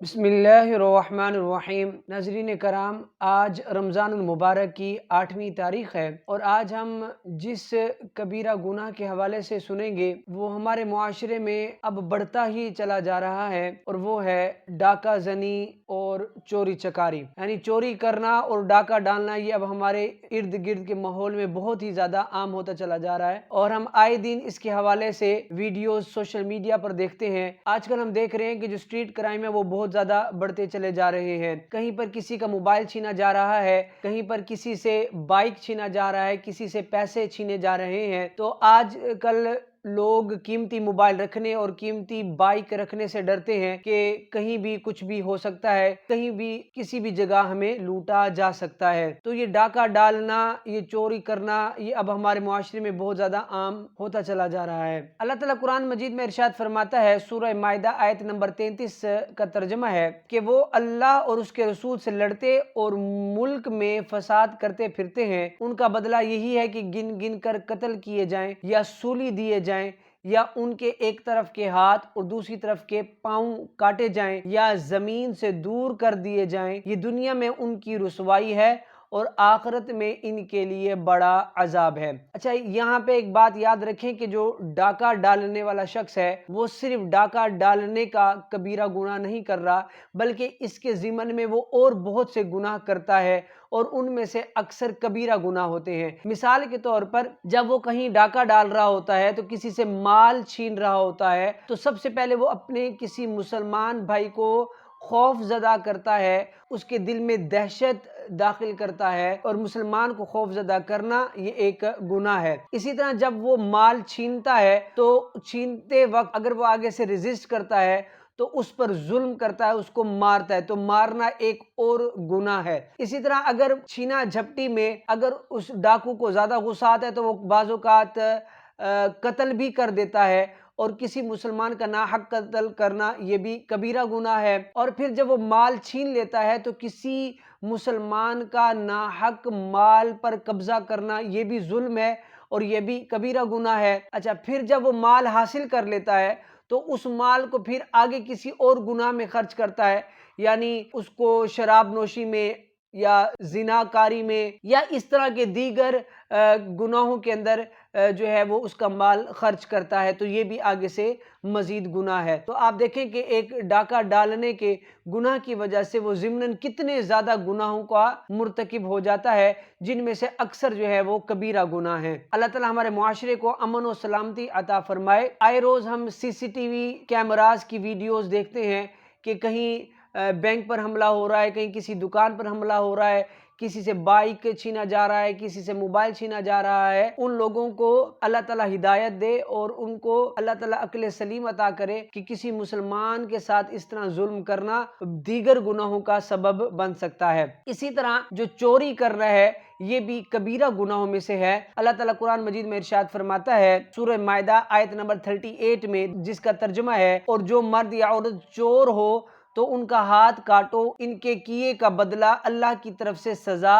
بسم اللہ الرحمن الرحیم۔ ناظرین کرام، آج رمضان المبارک کی 8ویں تاریخ ہے اور آج ہم جس کبیرہ گناہ کے حوالے سے سنیں گے وہ ہمارے معاشرے میں اب بڑھتا ہی چلا جا رہا ہے، اور وہ ہے ڈاکہ زنی اور چوری چکاری۔ یعنی چوری کرنا اور ڈاکہ ڈالنا یہ اب ہمارے ارد گرد کے ماحول میں بہت ہی زیادہ عام ہوتا چلا جا رہا ہے، اور ہم آئے دن اس کے حوالے سے ویڈیوز سوشل میڈیا پر دیکھتے ہیں۔ آج کل ہم دیکھ رہے ہیں کہ جو اسٹریٹ کرائم ہے وہ بہت زیادہ بڑھتے چلے جا رہے ہیں۔ کہیں پر کسی کا موبائل چھینا جا رہا ہے، کہیں پر کسی سے بائک چھینا جا رہا ہے، کسی سے پیسے چھینے جا رہے ہیں۔ تو آج کل لوگ قیمتی موبائل رکھنے اور قیمتی بائک رکھنے سے ڈرتے ہیں کہ کہیں بھی کچھ بھی ہو سکتا ہے، کہیں بھی کسی بھی جگہ ہمیں لوٹا جا سکتا ہے۔ تو یہ ڈاکہ ڈالنا، یہ چوری کرنا، یہ اب ہمارے معاشرے میں بہت زیادہ عام ہوتا چلا جا رہا ہے۔ اللہ تعالیٰ قرآن مجید میں ارشاد فرماتا ہے، سورہ مائدہ آیت نمبر 33 کا ترجمہ ہے کہ وہ اللہ اور اس کے رسول سے لڑتے اور ملک میں فساد کرتے پھرتے ہیں، ان کا بدلہ یہی ہے کہ گن گن کر قتل کیے جائیں یا سولی دیے جائیں، یا ان کے ایک طرف کے ہاتھ اور دوسری طرف کے پاؤں کاٹے جائیں یا زمین سے دور کر دیے جائیں۔ یہ دنیا میں ان کی رسوائی ہے اور آخرت میں ان کے لیے بڑا عذاب ہے۔ اچھا، یہاں پہ ایک بات یاد رکھیں کہ جو ڈاکہ ڈالنے والا شخص ہے وہ صرف ڈاکہ ڈالنے کا کبیرہ گناہ نہیں کر رہا، بلکہ اس کے ضمن میں وہ اور بہت سے گناہ کرتا ہے، اور ان میں سے اکثر کبیرہ گناہ ہوتے ہیں۔ مثال کے طور پر جب وہ کہیں ڈاکہ ڈال رہا ہوتا ہے تو کسی سے مال چھین رہا ہوتا ہے، تو سب سے پہلے وہ اپنے کسی مسلمان بھائی کو خوف زدہ کرتا ہے، اس کے دل میں دہشت داخل کرتا ہے، اور مسلمان کو خوف زدہ کرنا یہ ایک گناہ ہے۔ اسی طرح جب وہ مال چھینتا ہے تو چھینتے وقت اگر وہ آگے سے ریزسٹ کرتا ہے تو اس پر ظلم کرتا ہے، اس کو مارتا ہے، تو مارنا ایک اور گناہ ہے۔ اسی طرح اگر چھینا جھپٹی میں اگر اس ڈاکو کو زیادہ غصہ آتا ہے تو وہ بعض اوقات قتل بھی کر دیتا ہے، اور کسی مسلمان کا ناحق قتل کرنا یہ بھی کبیرہ گناہ ہے۔ اور پھر جب وہ مال چھین لیتا ہے تو کسی مسلمان کا ناحق مال پر قبضہ کرنا یہ بھی ظلم ہے اور یہ بھی کبیرہ گناہ ہے۔ اچھا، پھر جب وہ مال حاصل کر لیتا ہے تو اس مال کو پھر آگے کسی اور گناہ میں خرچ کرتا ہے، یعنی اس کو شراب نوشی میں یا زنا کاری میں یا اس طرح کے دیگر گناہوں کے اندر جو ہے وہ اس کا مال خرچ کرتا ہے، تو یہ بھی آگے سے مزید گناہ ہے۔ تو آپ دیکھیں کہ ایک ڈاکہ ڈالنے کے گناہ کی وجہ سے وہ ضمناً کتنے زیادہ گناہوں کا مرتکب ہو جاتا ہے، جن میں سے اکثر جو ہے وہ کبیرہ گناہ ہیں۔ اللہ تعالیٰ ہمارے معاشرے کو امن و سلامتی عطا فرمائے۔ آئے روز ہم CCTV کیمراز کی ویڈیوز دیکھتے ہیں کہ کہیں بینک پر حملہ ہو رہا ہے، کہیں کسی دکان پر حملہ ہو رہا ہے، کسی سے بائک چھینا جا رہا ہے، کسی سے موبائل چھینا جا رہا ہے۔ ان لوگوں کو اللہ تعالیٰ ہدایت دے اور ان کو اللہ تعالیٰ عقل سلیم عطا کرے کہ کسی مسلمان کے ساتھ اس طرح ظلم کرنا دیگر گناہوں کا سبب بن سکتا ہے۔ اسی طرح جو چوری کر رہا ہے یہ بھی کبیرہ گناہوں میں سے ہے۔ اللہ تعالیٰ قرآن مجید میں ارشاد فرماتا ہے، سورہ مائدہ آیت نمبر 38 میں، جس کا ترجمہ ہے، اور جو مرد یا عورت چور ہو تو ان کا ہاتھ کاٹو، ان کے کیے کا بدلہ اللہ کی طرف سے سزا،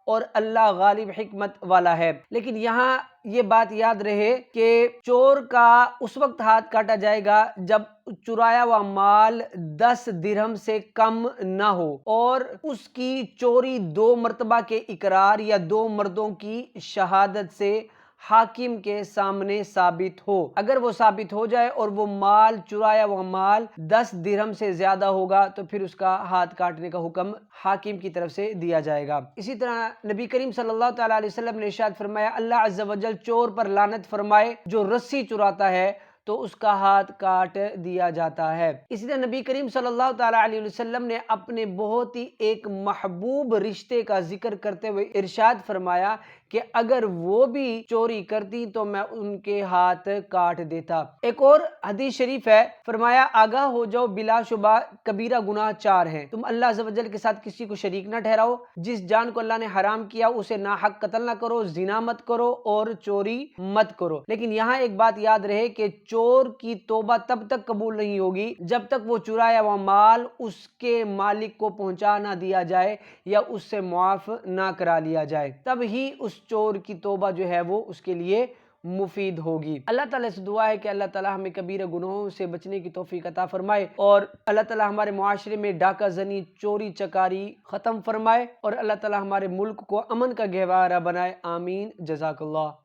اور اللہ غالب حکمت والا ہے۔ لیکن یہاں یہ بات یاد رہے کہ چور کا اس وقت ہاتھ کاٹا جائے گا جب چرایا ہوا مال 10 درہم سے کم نہ ہو، اور اس کی چوری 2 مرتبہ کے اقرار یا 2 مردوں کی شہادت سے حاکم کے سامنے ثابت ہو۔ اگر وہ ثابت ہو جائے اور وہ مال چرایا ہوا مال 10 درہم سے زیادہ ہوگا تو پھر اس کا ہاتھ کاٹنے کا حکم حاکم کی طرف سے دیا جائے گا۔ اسی طرح نبی کریم صلی اللہ تعالیٰ علیہ وسلم نے ارشاد فرمایا، اللہ عز و جل چور پر لعنت فرمائے، جو رسی چراتا ہے تو اس کا ہاتھ کاٹ دیا جاتا ہے۔ اسی طرح نبی کریم صلی اللہ تعالیٰ علیہ وسلم نے اپنے بہت ہی ایک محبوب رشتے کا ذکر کرتے ہوئے ارشاد فرمایا کہ اگر وہ بھی چوری کرتی تو میں ان کے ہاتھ کاٹ دیتا۔ ایک اور حدیث شریف ہے، فرمایا آگاہ ہو جاؤ بلا شبہ کبیرہ گناہ 4 ہیں، تم اللہ عز و جل کے ساتھ کسی کو شریک نہ ٹھہراؤ، جس جان کو اللہ نے حرام کیا اسے ناحق قتل نہ کرو، زنا مت کرو اور چوری مت کرو۔ لیکن یہاں ایک بات یاد رہے کہ چور کی توبہ تب تک قبول نہیں ہوگی جب تک وہ چرایا ہوا مال اس کے مالک کو پہنچا نہ دیا جائے یا اس سے معاف نہ کرا لیا جائے، تب ہی اس چور کی توبہ جو ہے وہ اس کے لیے مفید ہوگی۔ اللہ تعالیٰ سے دعا ہے کہ اللہ تعالیٰ ہمیں کبیرہ گناہوں سے بچنے کی توفیق عطا فرمائے، اور اللہ تعالیٰ ہمارے معاشرے میں ڈاکہ زنی، چوری چکاری ختم فرمائے، اور اللہ تعالیٰ ہمارے ملک کو امن کا گہوارہ بنائے۔ آمین۔ جزاک اللہ۔